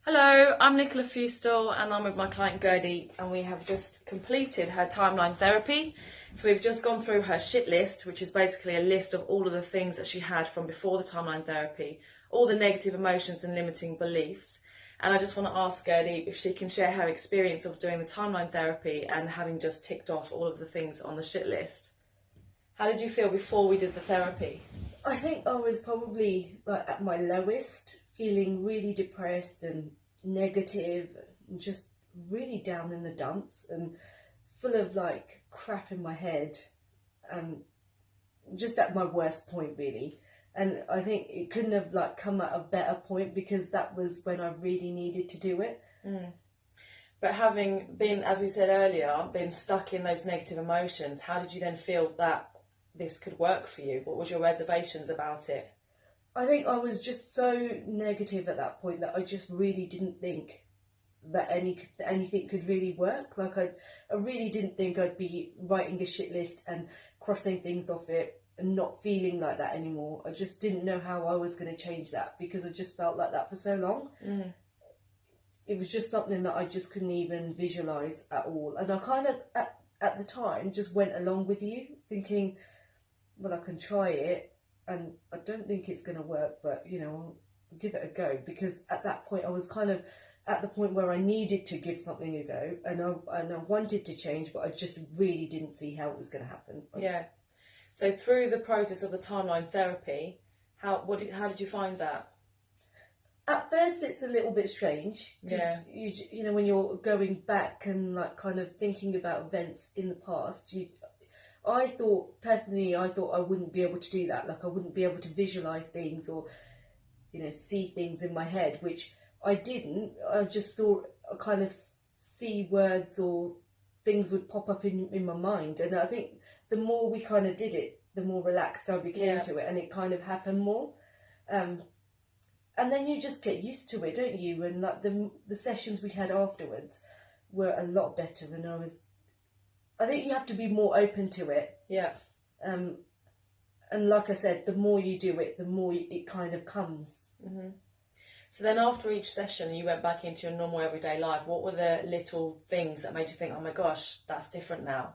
Hello, I'm Nicola Fustel and I'm with my client Gurdeep, and we have just completed her timeline therapy. So we've just gone through her shit list, which is basically a list of all of the things that she had from before the timeline therapy, all the negative emotions and limiting beliefs. And I just want to ask Gurdeep if she can share her experience of doing the timeline therapy and having just ticked off all of the things on the shit list. How did you feel before we did the therapy? I think I was probably like at my lowest, feeling really depressed and negative and just really down in the dumps and full of like crap in my head. Just at my worst point really. And I think it couldn't have like come at a better point because that was when I really needed to do it. But having been, as we said earlier, been stuck in those negative emotions, how did you then feel that this could work for you? What was your reservations about it? I think I was just so negative at that point that I just really didn't think that anything could really work. Like I really didn't think I'd be writing a shit list and crossing things off it and not feeling like that anymore. I just didn't know how I was going to change that because I just felt like that for so long. It was just something that I just couldn't even visualize at all. And I kind of at the time just went along with you thinking, well, I can try it. And I don't think it's going to work, but, you know, I'll give it a go. Because at that point, I was kind of at the point where I needed to give something a go. And I wanted to change, but I just really didn't see how it was going to happen. Yeah. So through the process of the timeline therapy, how did you find that? At first, it's a little bit strange. Yeah. You know, when you're going back and, like, kind of thinking about events in the past, I thought I wouldn't be able to do that. Like I wouldn't be able to visualize things or, you know, see things in my head, which I didn't. I just thought I kind of see words or things would pop up in my mind. And I think the more we kind of did it, the more relaxed I became to it, and it kind of happened more. And then you just get used to it, don't you? And like the sessions we had afterwards were a lot better, and I think you have to be more open to it. Yeah. And like I said, the more you do it, the more it kind of comes. So then after each session, you went back into your normal everyday life. What were the little things that made you think, oh my gosh, that's different now?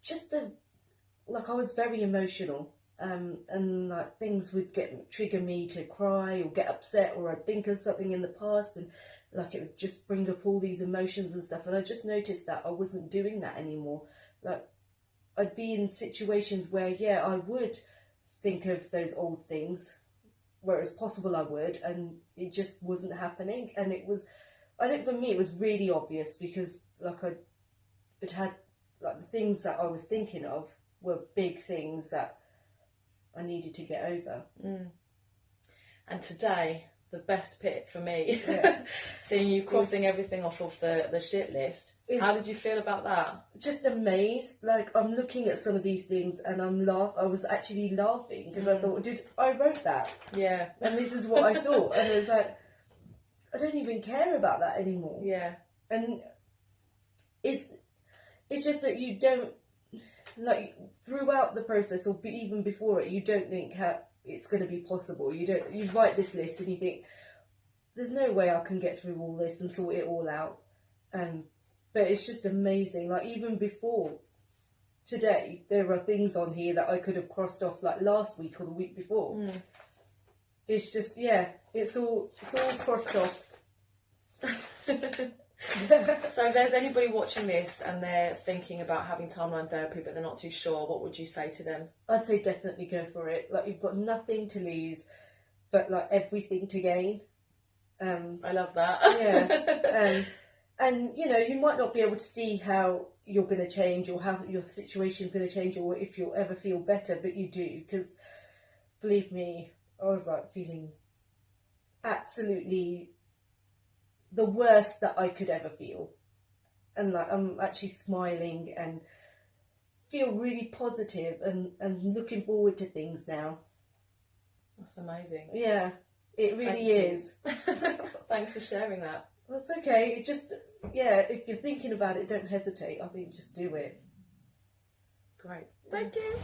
Just I was very emotional. And like things would trigger me to cry or get upset, or I'd think of something in the past and like it would just bring up all these emotions and stuff. And I just noticed that I wasn't doing that anymore. Like I'd be in situations where, yeah, I would think of those old things, where it's possible I would, and it just wasn't happening. And I think for me, it was really obvious because like it had like the things that I was thinking of were big things that I needed to get over. And today, the best bit for me, Yeah. seeing you crossing everything off of the shit list. How did you feel about that? Just amazed. Like I'm looking at some of these things and I was actually laughing because I thought, I wrote that? Yeah. And this is what I thought. And it was like, I don't even care about that anymore. Yeah. And it's just that you don't, like throughout the process or even before it, you don't think how it's going to be possible. You write this list and you think, there's no way I can get through all this and sort it all out. But it's just amazing. Like even before today, there are things on here that I could have crossed off like last week or the week before. It's just, yeah, it's all crossed off. So if there's anybody watching this and they're thinking about having timeline therapy but they're not too sure, what would you say to them? I'd say definitely go for it. Like you've got nothing to lose, but like everything to gain. I love that. Yeah. And you know, you might not be able to see how you're going to change or how your situation's going to change or if you'll ever feel better, but you do, because believe me, I was like feeling absolutely the worst that I could ever feel. And like I'm actually smiling and feel really positive and looking forward to things now. That's amazing. Yeah, it really is. Thanks for sharing that. That's okay. It just, yeah, if you're thinking about it, don't hesitate. I think just do it. Great. Thank you.